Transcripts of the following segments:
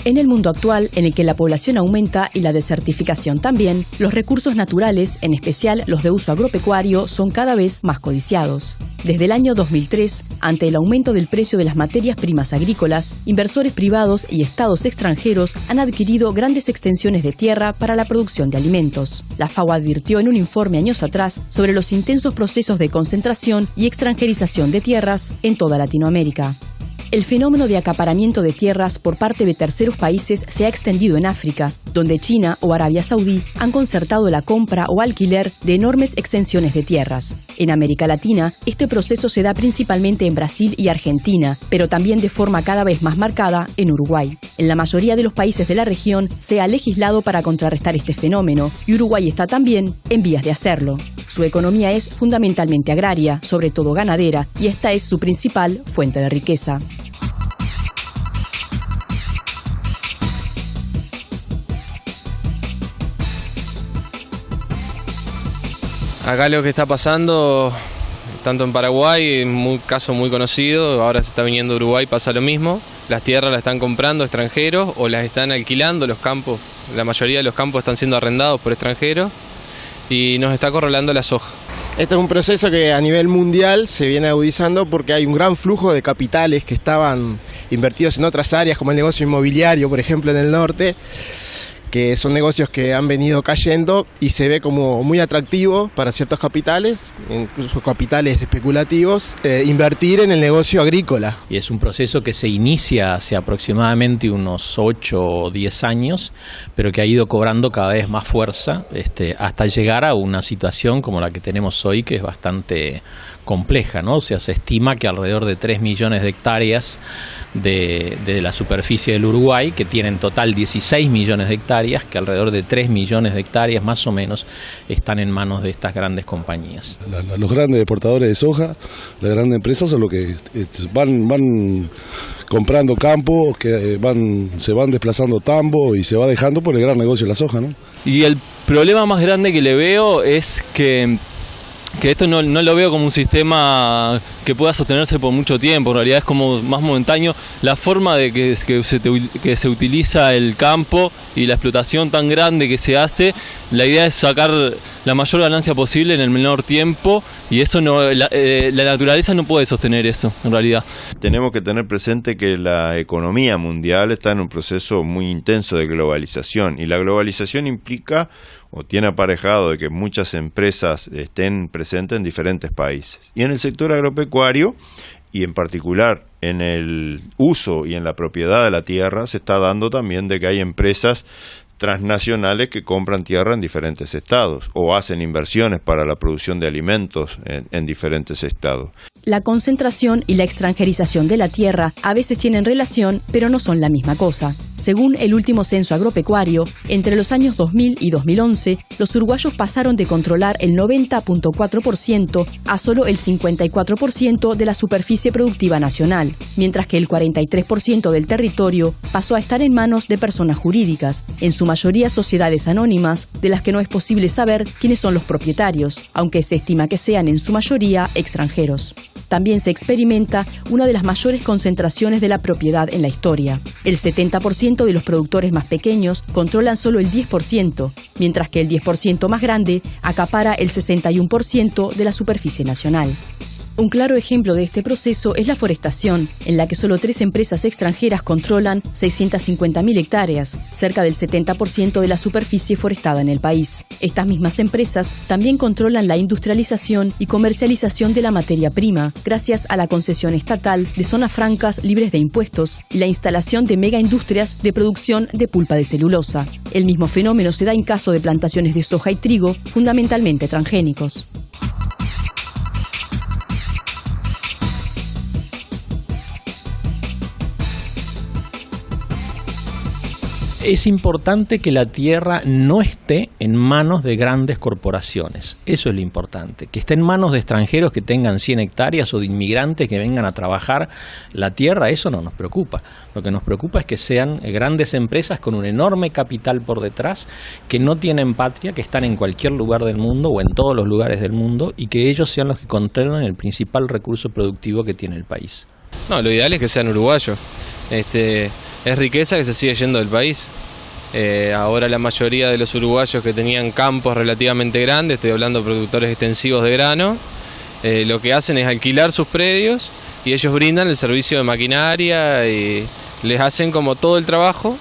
En el mundo actual, en el que la población aumenta y la desertificación también, los recursos naturales, en especial los de uso agropecuario, son cada vez más codiciados. Desde el año 2003, ante el aumento del precio de las materias primas agrícolas, inversores privados y estados extranjeros han adquirido grandes extensiones de tierra para la producción de alimentos. La FAO advirtió en un informe años atrás sobre los intensos procesos de concentración y extranjerización de tierras en toda Latinoamérica. El fenómeno de acaparamiento de tierras por parte de terceros países se ha extendido en África, donde China o Arabia Saudí han concertado la compra o alquiler de enormes extensiones de tierras. En América Latina, este proceso se da principalmente en Brasil y Argentina, pero también de forma cada vez más marcada en Uruguay. En la mayoría de los países de la región se ha legislado para contrarrestar este fenómeno, y Uruguay está también en vías de hacerlo. Su economía es fundamentalmente agraria, sobre todo ganadera, y esta es su principal fuente de riqueza. Acá lo que está pasando, tanto en Paraguay, un caso muy conocido, ahora se está viniendo a Uruguay, pasa lo mismo. Las tierras las están comprando extranjeros o las están alquilando, los campos, la mayoría de los campos están siendo arrendados por extranjeros y nos está acorralando la soja. Este es un proceso que a nivel mundial se viene agudizando porque hay un gran flujo de capitales que estaban invertidos en otras áreas, como el negocio inmobiliario, por ejemplo, en el norte, que son negocios que han venido cayendo y se ve como muy atractivo para ciertos capitales, incluso capitales especulativos, invertir en el negocio agrícola. Y es un proceso que se inicia hace aproximadamente unos 8 o 10 años, pero que ha ido cobrando cada vez más fuerza hasta llegar a una situación como la que tenemos hoy, que es bastante compleja, ¿no? O sea, se estima que alrededor de 3 millones de hectáreas de la superficie del Uruguay, que tiene en total 16 millones de hectáreas, que alrededor de 3 millones de hectáreas más o menos están en manos de estas grandes compañías. Los grandes exportadores de soja, las grandes empresas son los que van comprando campo, que se van desplazando tambo y se va dejando por el gran negocio de la soja, ¿no? Y el problema más grande que le veo es que esto no lo veo como un sistema que pueda sostenerse por mucho tiempo, en realidad es como más momentáneo. La forma de que se utiliza el campo y la explotación tan grande que se hace, la idea es sacar la mayor ganancia posible en el menor tiempo, y eso la naturaleza no puede sostener eso, en realidad. Tenemos que tener presente que la economía mundial está en un proceso muy intenso de globalización, y la globalización implica o tiene aparejado de que muchas empresas estén presentes en diferentes países. Y en el sector agropecuario, y en particular en el uso y en la propiedad de la tierra, se está dando también de que hay empresas transnacionales que compran tierra en diferentes estados o hacen inversiones para la producción de alimentos en diferentes estados. La concentración y la extranjerización de la tierra a veces tienen relación, pero no son la misma cosa. Según el último censo agropecuario, entre los años 2000 y 2011, los uruguayos pasaron de controlar el 90.4% a solo el 54% de la superficie productiva nacional, mientras que el 43% del territorio pasó a estar en manos de personas jurídicas, en su mayoría sociedades anónimas, de las que no es posible saber quiénes son los propietarios, aunque se estima que sean en su mayoría extranjeros. También se experimenta una de las mayores concentraciones de la propiedad en la historia. El 70% de los productores más pequeños controlan solo el 10%, mientras que el 10% más grande acapara el 61% de la superficie nacional. Un claro ejemplo de este proceso es la forestación, en la que solo 3 empresas extranjeras controlan 650.000 hectáreas, cerca del 70% de la superficie forestada en el país. Estas mismas empresas también controlan la industrialización y comercialización de la materia prima, gracias a la concesión estatal de zonas francas libres de impuestos y la instalación de megaindustrias de producción de pulpa de celulosa. El mismo fenómeno se da en caso de plantaciones de soja y trigo, fundamentalmente transgénicos. Es importante que la tierra no esté en manos de grandes corporaciones. Eso es lo importante. Que esté en manos de extranjeros que tengan 100 hectáreas o de inmigrantes que vengan a trabajar la tierra, eso no nos preocupa. Lo que nos preocupa es que sean grandes empresas con un enorme capital por detrás, que no tienen patria, que están en cualquier lugar del mundo o en todos los lugares del mundo, y que ellos sean los que controlen el principal recurso productivo que tiene el país. No, lo ideal es que sean uruguayos. es riqueza que se sigue yendo del país. Ahora la mayoría de los uruguayos que tenían campos relativamente grandes, estoy hablando de productores extensivos de grano, lo que hacen es alquilar sus predios y ellos brindan el servicio de maquinaria y les hacen como todo el trabajo,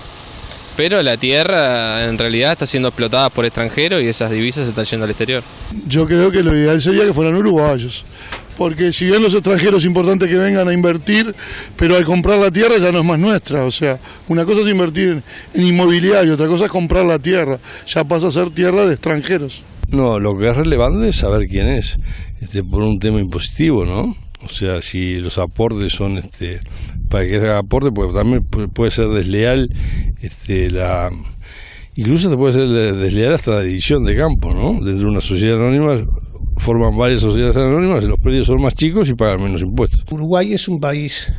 pero la tierra en realidad está siendo explotada por extranjeros y esas divisas se están yendo al exterior. Yo creo que lo ideal sería que fueran uruguayos, porque si bien los extranjeros es importante que vengan a invertir, pero al comprar la tierra ya no es más nuestra. O sea, una cosa es invertir en inmobiliario, otra cosa es comprar la tierra, ya pasa a ser tierra de extranjeros. No, lo que es relevante es saber quién es, por un tema impositivo, ¿no? O sea, si los aportes son, para que haga aporte, pues también puede ser desleal, incluso se puede ser desleal hasta la división de campo, ¿no? Dentro de una sociedad anónima forman varias sociedades anónimas, los predios son más chicos y pagan menos impuestos. Uruguay es un país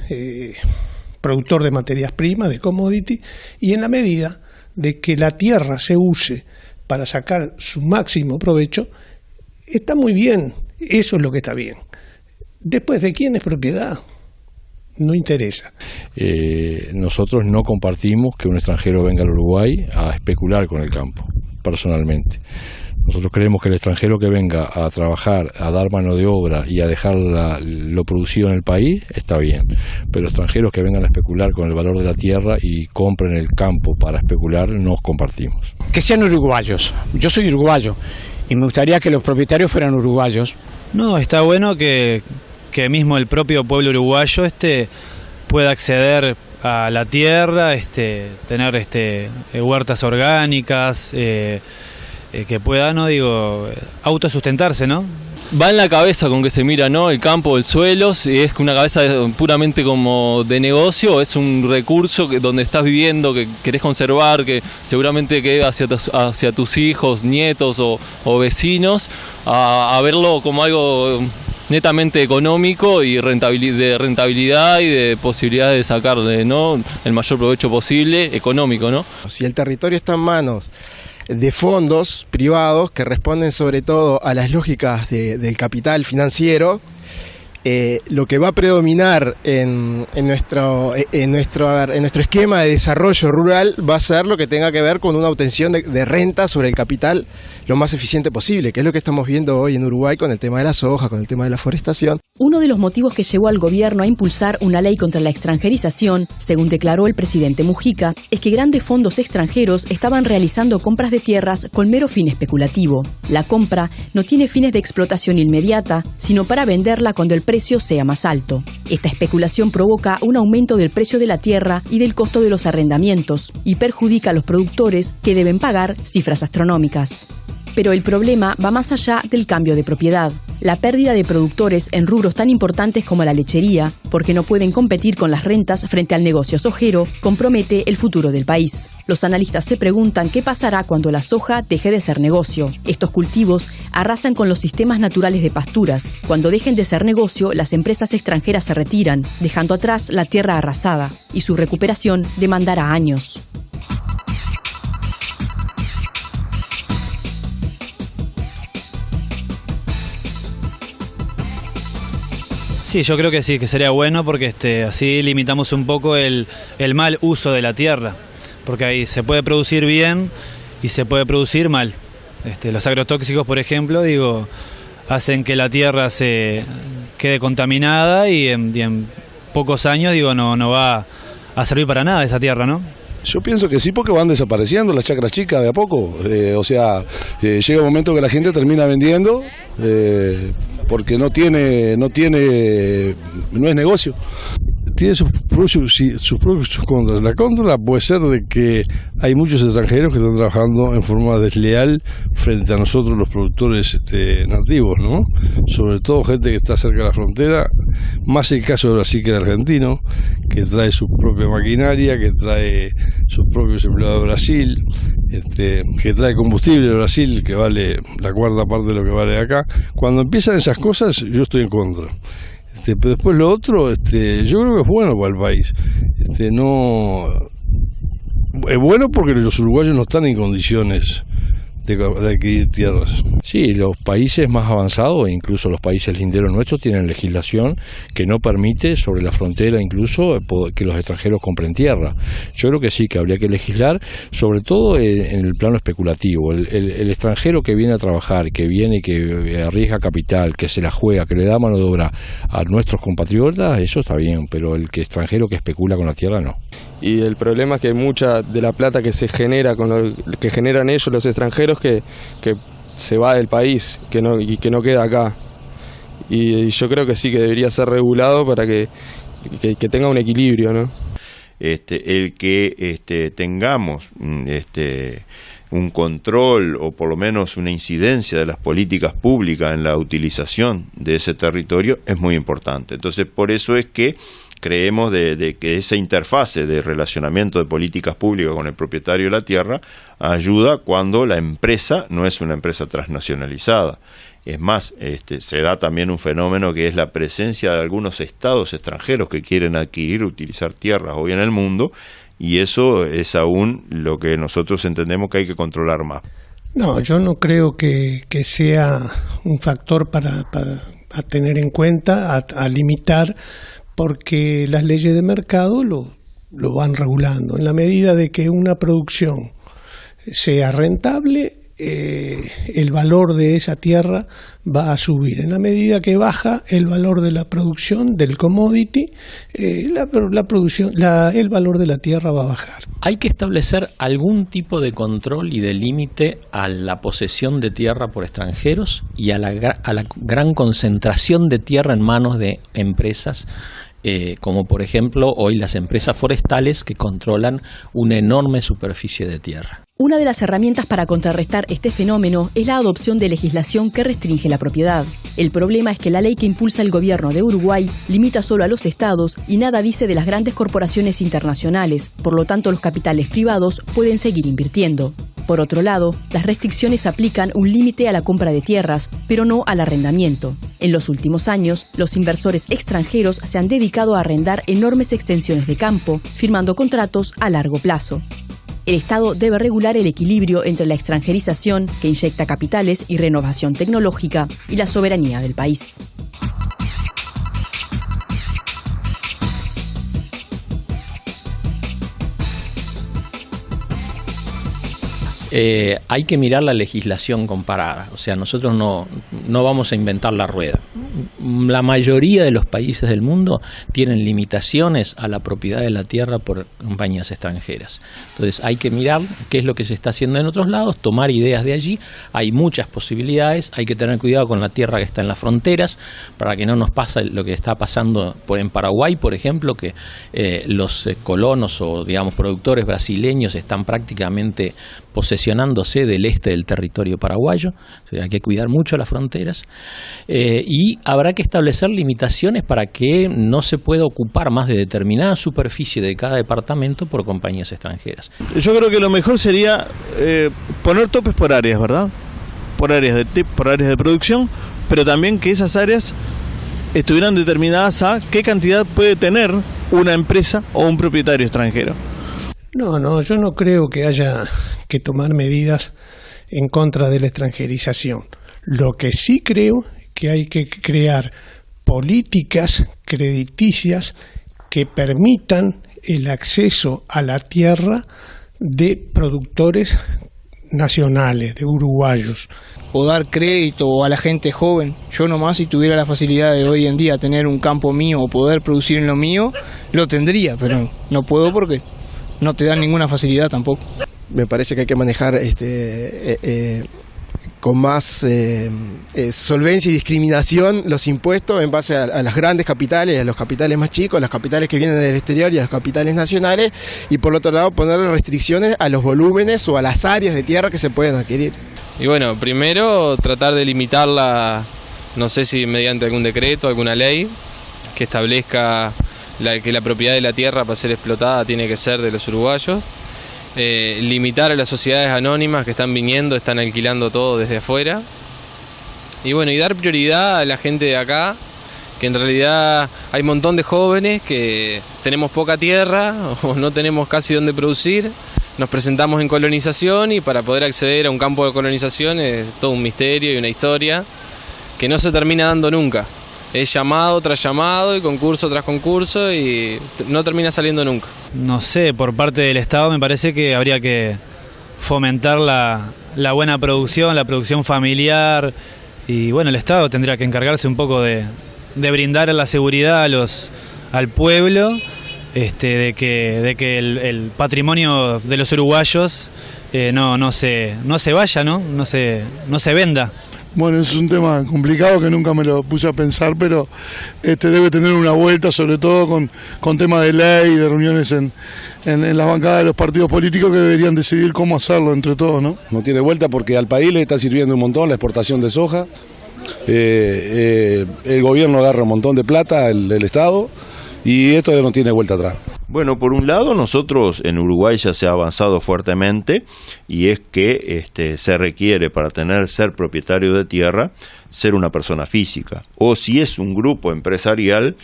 productor de materias primas, de commodity, y en la medida de que la tierra se use para sacar su máximo provecho, está muy bien, eso es lo que está bien. Después, ¿de quién es propiedad? No interesa. Nosotros no compartimos que un extranjero venga al Uruguay a especular con el campo, personalmente. Nosotros creemos que el extranjero que venga a trabajar, a dar mano de obra y a dejar lo producido en el país, está bien. Pero los extranjeros que vengan a especular con el valor de la tierra y compren el campo para especular, no compartimos. Que sean uruguayos. Yo soy uruguayo y me gustaría que los propietarios fueran uruguayos. No, está bueno que mismo el propio pueblo uruguayo pueda acceder a la tierra, tener huertas orgánicas, que pueda, autosustentarse, ¿no? Va en la cabeza con que se mira, ¿no? El campo, el suelo, si es una cabeza puramente como de negocio, es un recurso donde estás viviendo, que querés conservar, que seguramente quede hacia tus hijos, nietos o vecinos, a verlo como algo netamente económico y de rentabilidad y de posibilidades de sacarle, ¿no?, el mayor provecho posible, económico, ¿no? Si el territorio está en manos de fondos privados que responden sobre todo a las lógicas del capital financiero, lo que va a predominar en nuestro esquema de desarrollo rural va a ser lo que tenga que ver con una obtención de renta sobre el capital lo más eficiente posible, que es lo que estamos viendo hoy en Uruguay con el tema de la soja, con el tema de la forestación. Uno de los motivos que llevó al gobierno a impulsar una ley contra la extranjerización, según declaró el presidente Mujica, es que grandes fondos extranjeros estaban realizando compras de tierras con mero fin especulativo. La compra no tiene fines de explotación inmediata, sino para venderla cuando el precio sea más alto. Esta especulación provoca un aumento del precio de la tierra y del costo de los arrendamientos y perjudica a los productores que deben pagar cifras astronómicas. Pero el problema va más allá del cambio de propiedad. La pérdida de productores en rubros tan importantes como la lechería, porque no pueden competir con las rentas frente al negocio sojero, compromete el futuro del país. Los analistas se preguntan qué pasará cuando la soja deje de ser negocio. Estos cultivos arrasan con los sistemas naturales de pasturas. Cuando dejen de ser negocio, las empresas extranjeras se retiran, dejando atrás la tierra arrasada, y su recuperación demandará años. Sí, yo creo que sí, que sería bueno porque así limitamos un poco el mal uso de la tierra, porque ahí se puede producir bien y se puede producir mal. Los agrotóxicos, por ejemplo, hacen que la tierra se quede contaminada y en pocos años, no va a servir para nada esa tierra, ¿no? Yo pienso que sí, porque van desapareciendo las chacras chicas de a poco. Llega un momento que la gente termina vendiendo porque no es negocio. Tiene sus pros y sus contras. La contra puede ser de que hay muchos extranjeros que están trabajando en forma desleal frente a nosotros los productores nativos, ¿no? Sobre todo gente que está cerca de la frontera, más el caso de Brasil que el argentino, que trae su propia maquinaria, que trae sus propios empleados de Brasil, que trae combustible de Brasil, que vale la cuarta parte de lo que vale acá. Cuando empiezan esas cosas, yo estoy en contra. Pero después lo otro, yo creo que es bueno para el país. Es bueno porque los uruguayos no están en condiciones de adquirir tierras. Sí, los países más avanzados, incluso los países linderos nuestros, tienen legislación que no permite sobre la frontera incluso que los extranjeros compren tierra. Yo creo que sí, que habría que legislar, sobre todo en el plano especulativo. El extranjero que viene a trabajar, que viene y que arriesga capital, que se la juega, que le da mano de obra a nuestros compatriotas, eso está bien, pero el extranjero que especula con la tierra no. Y el problema es que mucha de la plata que se genera con lo que generan ellos, los extranjeros, que se va del país y que no queda acá. Y yo creo que sí, que debería ser regulado para que tenga un equilibrio, ¿no? El que tengamos un control o por lo menos una incidencia de las políticas públicas en la utilización de ese territorio es muy importante. Entonces, por eso es que creemos de que esa interfase de relacionamiento de políticas públicas con el propietario de la tierra ayuda cuando la empresa no es una empresa transnacionalizada. Es más, se da también un fenómeno que es la presencia de algunos estados extranjeros que quieren adquirir o utilizar tierras hoy en el mundo, y eso es aún lo que nosotros entendemos que hay que controlar más. No, yo no creo que sea un factor para tener en cuenta, a limitar, porque las leyes de mercado lo van regulando. En la medida de que una producción sea rentable, el valor de esa tierra va a subir. En la medida que baja el valor de la producción, del commodity, el valor de la tierra va a bajar. Hay que establecer algún tipo de control y de límite a la posesión de tierra por extranjeros y a la gran concentración de tierra en manos de empresas, como por ejemplo hoy las empresas forestales que controlan una enorme superficie de tierra. Una de las herramientas para contrarrestar este fenómeno es la adopción de legislación que restringe la propiedad. El problema es que la ley que impulsa el gobierno de Uruguay limita solo a los estados y nada dice de las grandes corporaciones internacionales, por lo tanto los capitales privados pueden seguir invirtiendo. Por otro lado, las restricciones aplican un límite a la compra de tierras, pero no al arrendamiento. En los últimos años, los inversores extranjeros se han dedicado a arrendar enormes extensiones de campo, firmando contratos a largo plazo. El Estado debe regular el equilibrio entre la extranjerización, que inyecta capitales y renovación tecnológica, y la soberanía del país. Hay que mirar la legislación comparada, o sea, nosotros no vamos a inventar la rueda. La mayoría de los países del mundo tienen limitaciones a la propiedad de la tierra por compañías extranjeras. Entonces hay que mirar qué es lo que se está haciendo en otros lados, tomar ideas de allí. Hay muchas posibilidades, hay que tener cuidado con la tierra que está en las fronteras para que no nos pase lo que está pasando en Paraguay, por ejemplo, que los colonos o digamos productores brasileños están prácticamente posesionándose del este del territorio paraguayo. O sea, hay que cuidar mucho las fronteras y habrá que establecer limitaciones para que no se pueda ocupar más de determinada superficie de cada departamento por compañías extranjeras. Yo creo que lo mejor sería poner topes por áreas, ¿verdad? Por áreas de producción, pero también que esas áreas estuvieran determinadas a qué cantidad puede tener una empresa o un propietario extranjero. No, yo no creo que haya que tomar medidas en contra de la extranjerización. Lo que sí creo que hay que crear políticas crediticias que permitan el acceso a la tierra de productores nacionales, de uruguayos. O dar crédito a la gente joven. Yo nomás, si tuviera la facilidad de hoy en día tener un campo mío o poder producir en lo mío, lo tendría, pero no puedo porque no te dan ninguna facilidad tampoco. Me parece que hay que manejar con más solvencia y discriminación los impuestos en base a las grandes capitales, a los capitales más chicos, a los capitales que vienen del exterior y a los capitales nacionales, y por otro lado poner restricciones a los volúmenes o a las áreas de tierra que se pueden adquirir. Y bueno, primero tratar de limitarla, no sé si mediante algún decreto, alguna ley que establezca que la propiedad de la tierra para ser explotada tiene que ser de los uruguayos. Limitar a las sociedades anónimas que están viniendo, están alquilando todo desde afuera. Y bueno, y dar prioridad a la gente de acá, que en realidad hay un montón de jóvenes que tenemos poca tierra o no tenemos casi donde producir. nos presentamos en colonización y para poder acceder a un campo de colonización es todo un misterio y una historia que no se termina dando nunca. Es llamado tras llamado y concurso tras concurso y no termina saliendo nunca. No sé, por parte del Estado me parece que habría que fomentar la buena producción, la producción familiar, y bueno, el Estado tendría que encargarse un poco de brindar la seguridad al pueblo, de que el patrimonio de los uruguayos no se vaya, no se venda. Bueno, es un tema complicado que nunca me lo puse a pensar, pero debe tener una vuelta, sobre todo con temas de ley, de reuniones en las bancadas de los partidos políticos que deberían decidir cómo hacerlo entre todos, ¿no? No tiene vuelta porque al país le está sirviendo un montón la exportación de soja. El gobierno agarra un montón de plata, el Estado, y esto ya no tiene vuelta atrás. Bueno, por un lado, nosotros en Uruguay ya se ha avanzado fuertemente y es que se requiere para ser propietario de tierra ser una persona física o si es un grupo empresarial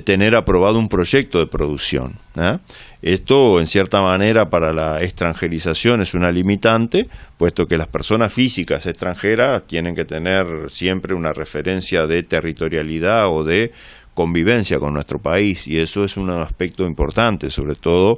tener aprobado un proyecto de producción, ¿eh? Esto en cierta manera para la extranjerización es una limitante, puesto que las personas físicas extranjeras tienen que tener siempre una referencia de territorialidad o de convivencia con nuestro país y eso es un aspecto importante, sobre todo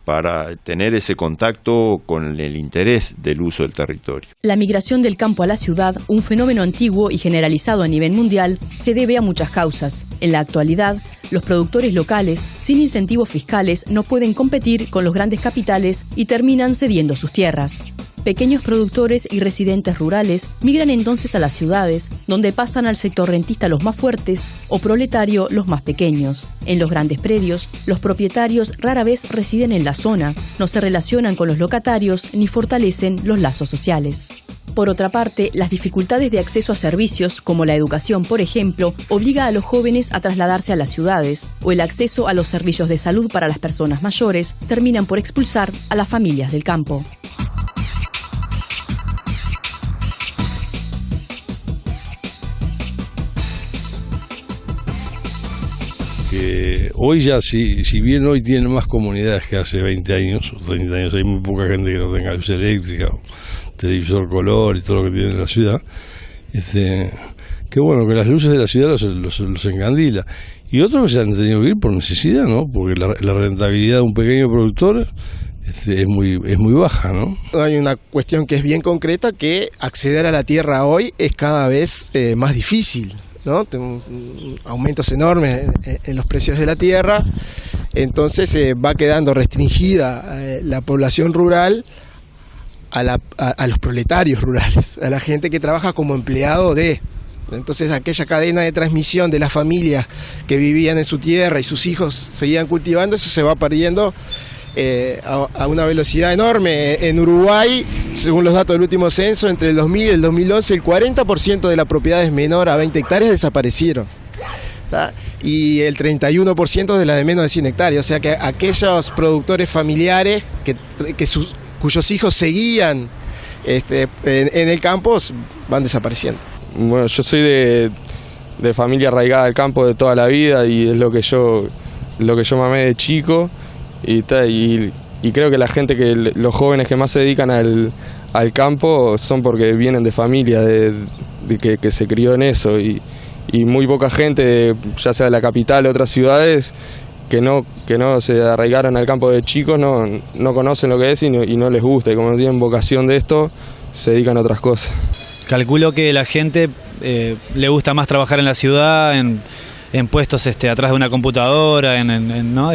para tener ese contacto con el interés del uso del territorio. La migración del campo a la ciudad, un fenómeno antiguo y generalizado a nivel mundial, se debe a muchas causas. En la actualidad, los productores locales, sin incentivos fiscales, no pueden competir con los grandes capitales y terminan cediendo sus tierras. Pequeños productores y residentes rurales migran entonces a las ciudades, donde pasan al sector rentista los más fuertes o proletario los más pequeños. En los grandes predios, los propietarios rara vez residen en la zona, no se relacionan con los locatarios ni fortalecen los lazos sociales. Por otra parte, las dificultades de acceso a servicios, como la educación, por ejemplo, obliga a los jóvenes a trasladarse a las ciudades, o el acceso a los servicios de salud para las personas mayores terminan por expulsar a las familias del campo. Que hoy ya, si bien hoy tienen más comunidades que hace 20 años o 30 años, hay muy poca gente que no tenga luz eléctrica, televisor color y todo lo que tiene la ciudad, que bueno, que las luces de la ciudad los encandila. Y otros que se han tenido que ir por necesidad, ¿no? Porque la rentabilidad de un pequeño productor es muy baja, ¿no? Hay una cuestión que es bien concreta, que acceder a la tierra hoy es cada vez más difícil, ¿no? Aumentos enormes en los precios de la tierra, entonces va quedando restringida la población rural a los proletarios rurales, a la gente que trabaja como empleado de... Entonces aquella cadena de transmisión de las familias que vivían en su tierra y sus hijos seguían cultivando, eso se va perdiendo a una velocidad enorme. En Uruguay, según los datos del último censo, entre el 2000 y el 2011, el 40% de las propiedades menor a 20 hectáreas desaparecieron, ¿tá? Y el 31% de las de menos de 100 hectáreas. O sea que aquellos productores familiares cuyos hijos seguían en el campo van desapareciendo. Bueno, yo soy de familia arraigada al campo de toda la vida y es lo que yo mamé de chico. Y creo que la gente, los jóvenes que más se dedican al campo son porque vienen de familia que se crió en eso y muy poca gente, ya sea de la capital o otras ciudades, que no se arraigaron al campo de chicos, no conocen lo que es y no les gusta, y como no tienen vocación de esto, se dedican a otras cosas. Calculo que la gente le gusta más trabajar en la ciudad, en puestos atrás de una computadora, ¿no?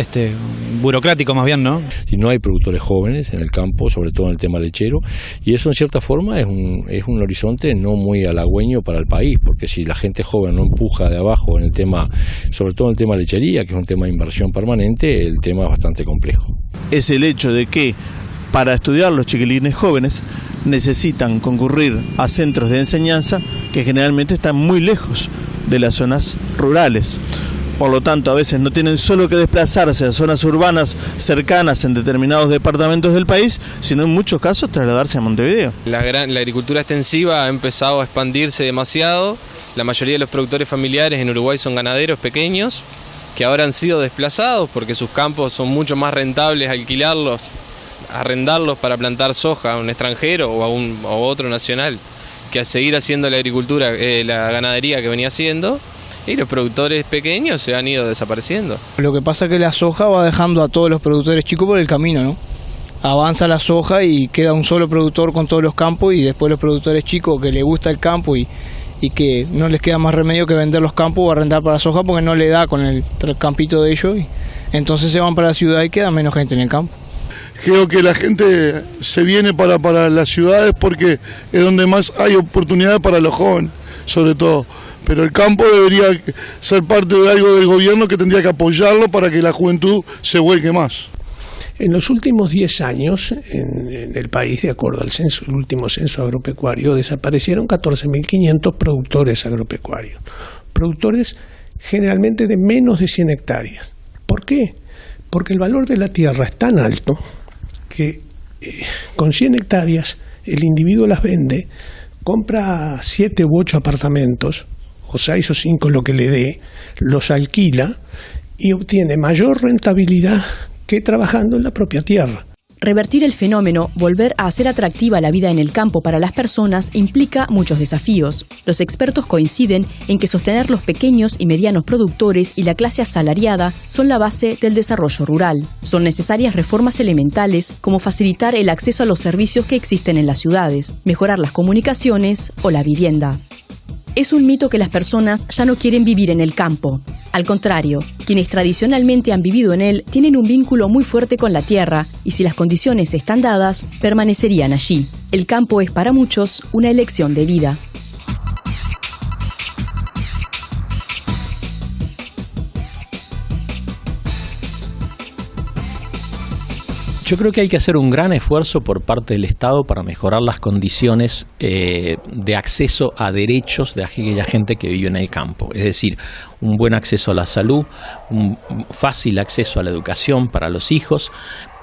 Burocrático más bien, ¿no? Y no hay productores jóvenes en el campo, sobre todo en el tema lechero, y eso en cierta forma es un horizonte no muy halagüeño para el país, porque si la gente joven no empuja de abajo en el tema, sobre todo en el tema lechería, que es un tema de inversión permanente, el tema es bastante complejo. Es el hecho de que para estudiar los chiquilines jóvenes necesitan concurrir a centros de enseñanza que generalmente están muy lejos de las zonas rurales. Por lo tanto, a veces no tienen solo que desplazarse a zonas urbanas cercanas en determinados departamentos del país, sino en muchos casos trasladarse a Montevideo. La agricultura extensiva ha empezado a expandirse demasiado. La mayoría de los productores familiares en Uruguay son ganaderos pequeños que ahora han sido desplazados porque sus campos son mucho más rentables alquilarlos arrendarlos para plantar soja a un extranjero o a otro nacional, que a seguir haciendo la agricultura, la ganadería que venía haciendo, y los productores pequeños se han ido desapareciendo. Lo que pasa es que la soja va dejando a todos los productores chicos por el camino, ¿no? Avanza la soja y queda un solo productor con todos los campos, y después los productores chicos que les gusta el campo y que no les queda más remedio que vender los campos o arrendar para la soja porque no le da con el campito de ellos, y entonces se van para la ciudad y queda menos gente en el campo. Creo que la gente se viene para las ciudades porque es donde más hay oportunidades para los jóvenes, sobre todo. Pero el campo debería ser parte de algo del gobierno que tendría que apoyarlo para que la juventud se vuelque más. En los últimos 10 años, en el país, de acuerdo al censo, el último censo agropecuario, desaparecieron 14.500 productores agropecuarios. Productores generalmente de menos de 100 hectáreas. ¿Por qué? Porque el valor de la tierra es tan alto que con 100 hectáreas el individuo las vende, compra 7 u 8 apartamentos, o 6 o 5 lo que le dé, los alquila y obtiene mayor rentabilidad que trabajando en la propia tierra. Revertir el fenómeno, volver a hacer atractiva la vida en el campo para las personas, implica muchos desafíos. Los expertos coinciden en que sostener los pequeños y medianos productores y la clase asalariada son la base del desarrollo rural. Son necesarias reformas elementales como facilitar el acceso a los servicios que existen en las ciudades, mejorar las comunicaciones o la vivienda. Es un mito que las personas ya no quieren vivir en el campo. Al contrario, quienes tradicionalmente han vivido en él tienen un vínculo muy fuerte con la tierra y si las condiciones están dadas, permanecerían allí. El campo es para muchos una elección de vida. Yo creo que hay que hacer un gran esfuerzo por parte del Estado para mejorar las condiciones de acceso a derechos de aquella gente que vive en el campo. Es decir, un buen acceso a la salud, un fácil acceso a la educación para los hijos,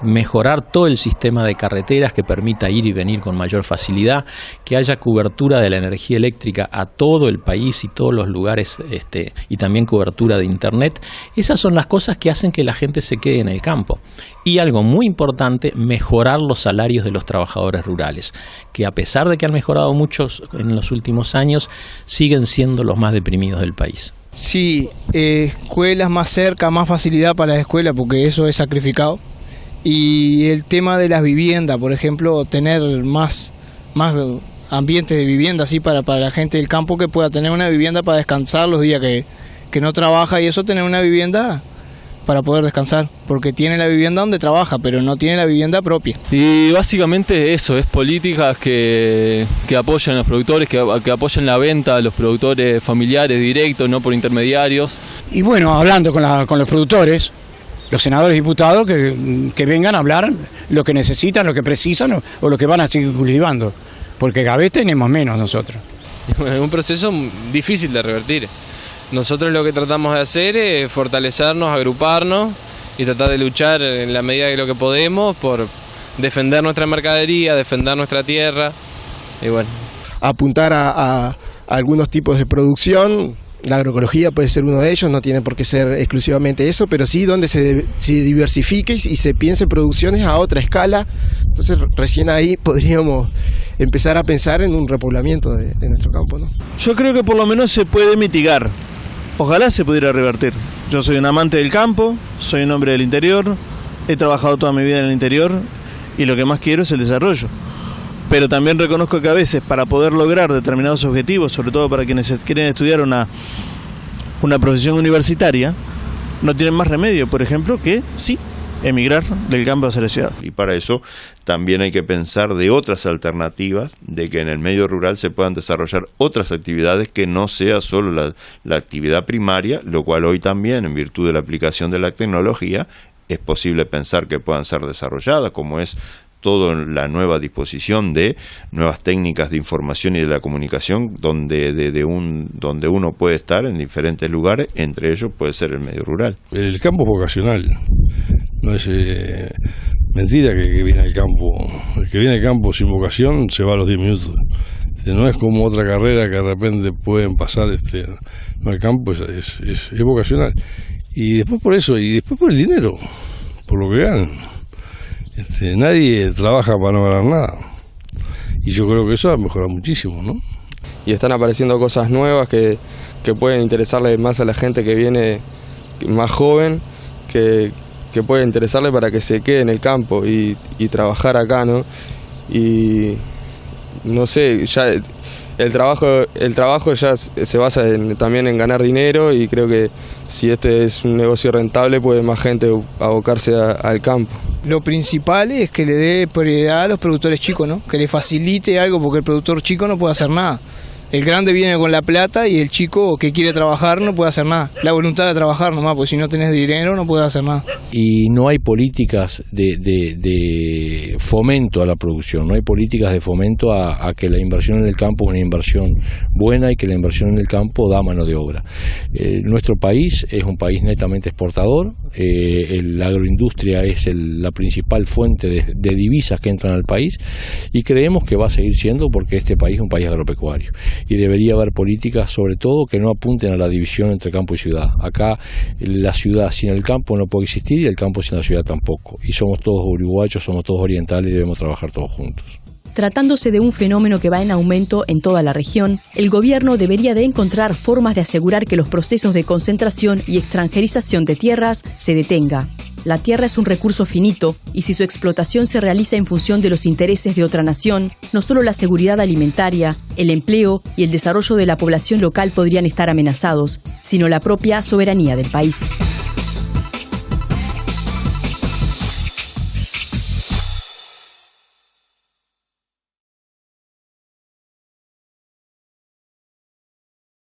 mejorar todo el sistema de carreteras que permita ir y venir con mayor facilidad, que haya cobertura de la energía eléctrica a todo el país y todos los lugares, y también cobertura de internet. Esas son las cosas que hacen que la gente se quede en el campo. Y algo muy importante, mejorar los salarios de los trabajadores rurales, que a pesar de que han mejorado muchos en los últimos años, siguen siendo los más deprimidos del país. Sí, escuelas más cerca, más facilidad para las escuelas, porque eso es sacrificado. Y el tema de las viviendas, por ejemplo, tener más ambientes de vivienda así para la gente del campo, que pueda tener una vivienda para descansar los días que no trabaja, y eso, tener una vivienda para poder descansar, porque tiene la vivienda donde trabaja, pero no tiene la vivienda propia. Y básicamente eso, es políticas que apoyan a los productores, que apoyan la venta a los productores familiares directos, no por intermediarios. Y bueno, hablando con los productores, los senadores y diputados que vengan a hablar lo que necesitan, lo que precisan o lo que van a seguir cultivando, porque cada vez tenemos menos nosotros. Bueno, es un proceso difícil de revertir. Nosotros lo que tratamos de hacer es fortalecernos, agruparnos y tratar de luchar en la medida de lo que podemos por defender nuestra mercadería, defender nuestra tierra y bueno. Apuntar a algunos tipos de producción. La agroecología puede ser uno de ellos, no tiene por qué ser exclusivamente eso, pero sí donde se diversifique y se piense producciones a otra escala. Entonces recién ahí podríamos empezar a pensar en un repoblamiento de nuestro campo, ¿no? Yo creo que por lo menos se puede mitigar. Ojalá se pudiera revertir. Yo soy un amante del campo, soy un hombre del interior, he trabajado toda mi vida en el interior y lo que más quiero es el desarrollo. Pero también reconozco que a veces para poder lograr determinados objetivos, sobre todo para quienes quieren estudiar una profesión universitaria, no tienen más remedio, por ejemplo, que sí, emigrar del campo hacia la ciudad. Y para eso también hay que pensar de otras alternativas, de que en el medio rural se puedan desarrollar otras actividades que no sea solo la actividad primaria, lo cual hoy también, en virtud de la aplicación de la tecnología, es posible pensar que puedan ser desarrolladas, como es toda la nueva disposición de nuevas técnicas de información y de la comunicación, donde uno puede estar en diferentes lugares, entre ellos puede ser el medio rural. El campo es vocacional, no es mentira que viene al campo. El que viene al campo sin vocación se va a los 10 minutos. No es como otra carrera que de repente pueden pasar. No, el campo es vocacional. Y después por eso, y después por el dinero, por lo que ganan. Nadie trabaja para no ganar nada. Y yo creo que eso ha mejorado muchísimo, ¿no? Y están apareciendo cosas nuevas que pueden interesarle más a la gente que viene más joven, que puede interesarle para que se quede en el campo y trabajar acá, ¿no? Y no sé, ya el trabajo ya se basa también en ganar dinero, y creo que si este es un negocio rentable puede más gente abocarse al campo. Lo principal es que le dé prioridad a los productores chicos, ¿no? Que le facilite algo, porque el productor chico no puede hacer nada. El grande viene con la plata y el chico que quiere trabajar no puede hacer nada. La voluntad de trabajar nomás, porque si no tenés dinero no puedes hacer nada. Y no hay políticas de fomento a la producción, no hay políticas de fomento a que la inversión en el campo es una inversión buena y que la inversión en el campo da mano de obra. Nuestro país es un país netamente exportador, la agroindustria es la principal fuente de divisas que entran al país, y creemos que va a seguir siendo, porque este país es un país agropecuario. Y debería haber políticas, sobre todo, que no apunten a la división entre campo y ciudad. Acá la ciudad sin el campo no puede existir, y el campo sin la ciudad tampoco. Y somos todos uruguayos, somos todos orientales, y debemos trabajar todos juntos. Tratándose de un fenómeno que va en aumento en toda la región, el gobierno debería de encontrar formas de asegurar que los procesos de concentración y extranjerización de tierras se detenga. La tierra es un recurso finito, y si su explotación se realiza en función de los intereses de otra nación, no solo la seguridad alimentaria, el empleo y el desarrollo de la población local podrían estar amenazados, sino la propia soberanía del país.